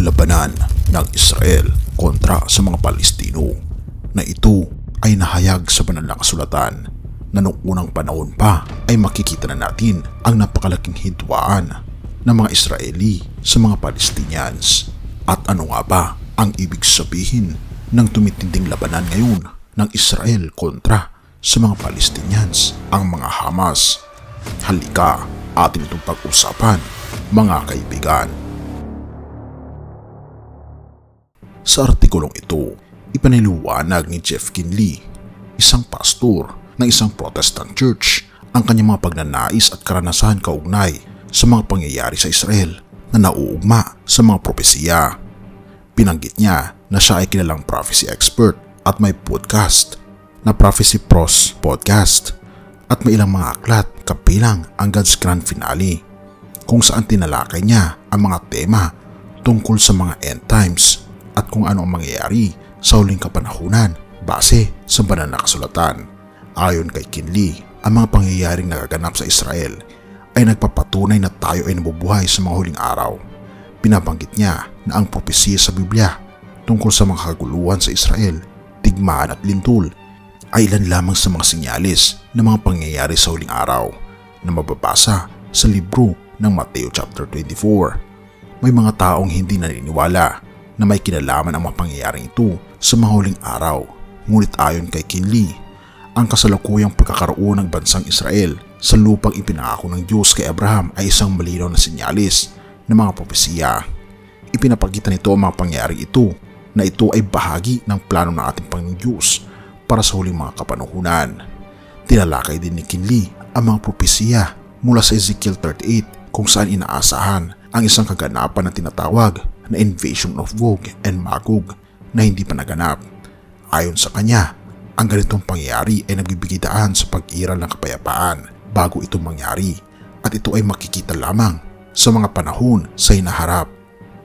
labanan ng Israel kontra sa mga Palestino na ito ay nahayag sa banal na kasulatan na noong unang panahon pa ay makikita na natin ang napakalaking hidwaan ng mga Israeli sa mga Palestinians. At ano nga ba ang ibig sabihin ng tumitinding labanan ngayon ng Israel kontra sa mga Palestinians, ang mga Hamas? Halika, atin itong pag-usapan, mga kaibigan. Sa artikulong ito, ipaniliwanag ni Jeff Kinley, isang pastor ng isang Protestant church, ang kanyang mga pagnanais at karanasan kaugnay sa mga pangyayari sa Israel na nauugma sa mga propesiya. Binanggit niya na siya ay kilalang prophecy expert at may podcast na Prophecy Pros Podcast at may ilang mga aklat kabilang ang God's Grand Finale kung saan tinalakay niya ang mga tema tungkol sa mga end times at kung ano ang mangyayari sa huling kapanahunan base sa banal na kasulatan. Ayon kay Kinley, ang mga pangyayaring nagaganap sa Israel ay nagpapatunay na tayo ay nabubuhay sa mga huling araw. Binabanggit niya na ang propesiya sa Biblia tungkol sa mga kaguluhan sa Israel, digmaan at lindol ay ilan lamang sa mga sinyalis ng mga pangyayari sa huling araw na mababasa sa libro ng Mateo chapter 24. May mga taong hindi naniniwala na may kinalaman ang mga pangyayaring ito sa mga huling araw. Ngunit ayon kay Kinley, ang kasalukuyang pagkakaroon ng bansang Israel sa lupang ipinangako ng Diyos kay Abraham ay isang malinaw na sinyalis ng mga propesiya. Ipinapakita nito ang mga pangyayaring ito na ito ay bahagi ng plano ng ating Panginoong Diyos para sa huling mga kapanahunan. Tinalakay din ni Kinley ang mga propesiya mula sa Ezekiel 38 kung saan inaasahan ang isang kaganapan na tinatawag na invasion of Gog and Magog na hindi pa naganap. Ayon sa kanya, ang ganitong pangyayari ay nagbibigay daan sa pag-iral ng kapayapaan bago ito mangyari at ito ay makikita lamang sa mga panahon sa hinaharap.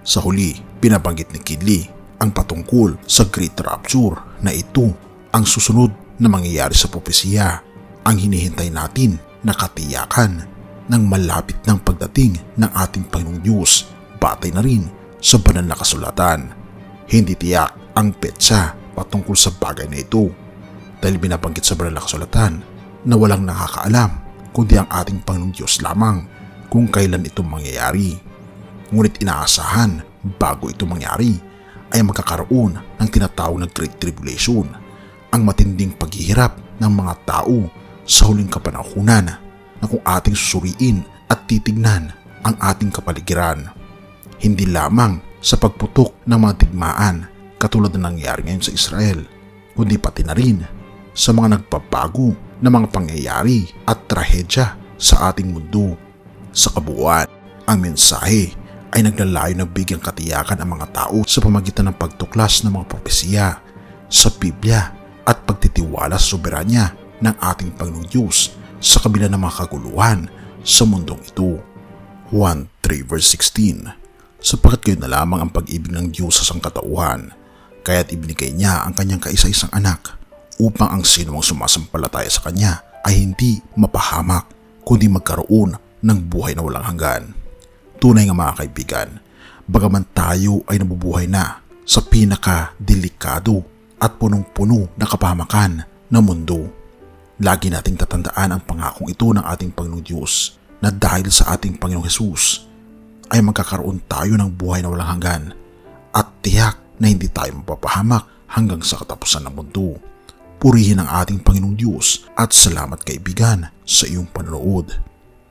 Sa huli, binabanggit ni Kinley ang patungkol sa Great Rapture na ito ang susunod na mangyayari sa propesiya, ang hinihintay natin na katiyakan ng malapit ng pagdating ng ating Panginoong Diyos batay na rin sa banal na kasulatan. Hindi tiyak ang petsa patungkol sa bagay na ito dahil binabanggit sa banal na kasulatan na walang nakakaalam kundi ang ating Panginoong Diyos lamang kung kailan ito mangyayari. Ngunit inaasahan bago ito mangyari ay magkakaroon ng tinatawag na Great Tribulation, ang matinding paghihirap ng mga tao sa huling kapanahunan na kung ating susuriin at titignan ang ating kapaligiran. Hindi lamang sa pagputok ng mga digmaan katulad na nangyari ngayon sa Israel, kundi pati na rin sa mga nagpabago na mga pangyayari at trahedya sa ating mundo. Sa kabuuan, ang mensahe ay naglalayo na bigyang katiyakan ang mga tao sa pamagitan ng pagtuklas ng mga propesiya sa Biblia at pagtitiwala sa soberanya ng ating Panginoong Diyos sa kabila ng mga kaguluhan sa mundong ito. 1:3 verse 16. Sapagkat kayo na lamang ang pag-ibig ng Diyos sa sangkatauhan, kaya't ibinigay niya ang kanyang kaisa-isang anak upang ang sinumang sumasampalataya sa kanya ay hindi mapahamak kundi magkaroon ng buhay na walang hanggan. Tunay nga mga kaibigan, bagaman tayo ay nabubuhay na sa pinaka-delikado at punong-puno na kapahamakan ng mundo, lagi nating tatandaan ang pangakong ito ng ating Panginoong Diyos na dahil sa ating Panginoong Hesus ay magkakaroon tayo ng buhay na walang hanggan at tiyak na hindi tayo mapapahamak hanggang sa katapusan ng mundo. Purihin ang ating Panginoong Diyos at salamat kaibigan sa iyong panonood.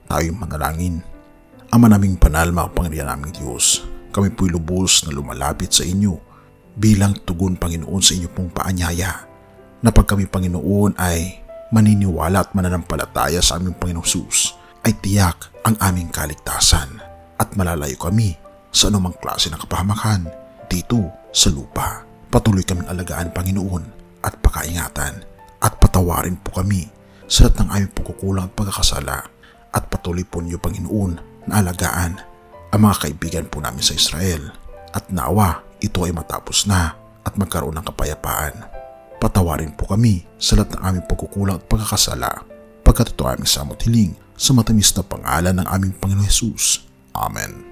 Tayo'y manalangin. Ama naming banal, makapangyarihan naming Diyos, kami po'y lubos na lumalapit sa inyo bilang tugon Panginoon sa inyo pong paanyaya na pag kami Panginoon ay maniniwala at mananampalataya sa aming Panginoong Hesus ay tiyak ang aming kaligtasan at malalayo kami sa anumang klase ng kapahamakan dito sa lupa. Patuloy kaming alagaan Panginoon at pakaingatan at patawarin po kami sa lahat ng aming pagkukulang at pagkakasala at patuloy po niyo Panginoon na alagaan ang mga kaibigan po namin sa Israel at nawa ito ay matapos na at magkaroon ng kapayapaan. Patawarin po kami sa lahat ng aming pagkukulang at pagkakasala pagkat ito aming samot hiling sa matamis na pangalan ng aming Panginoong Hesus. Amen.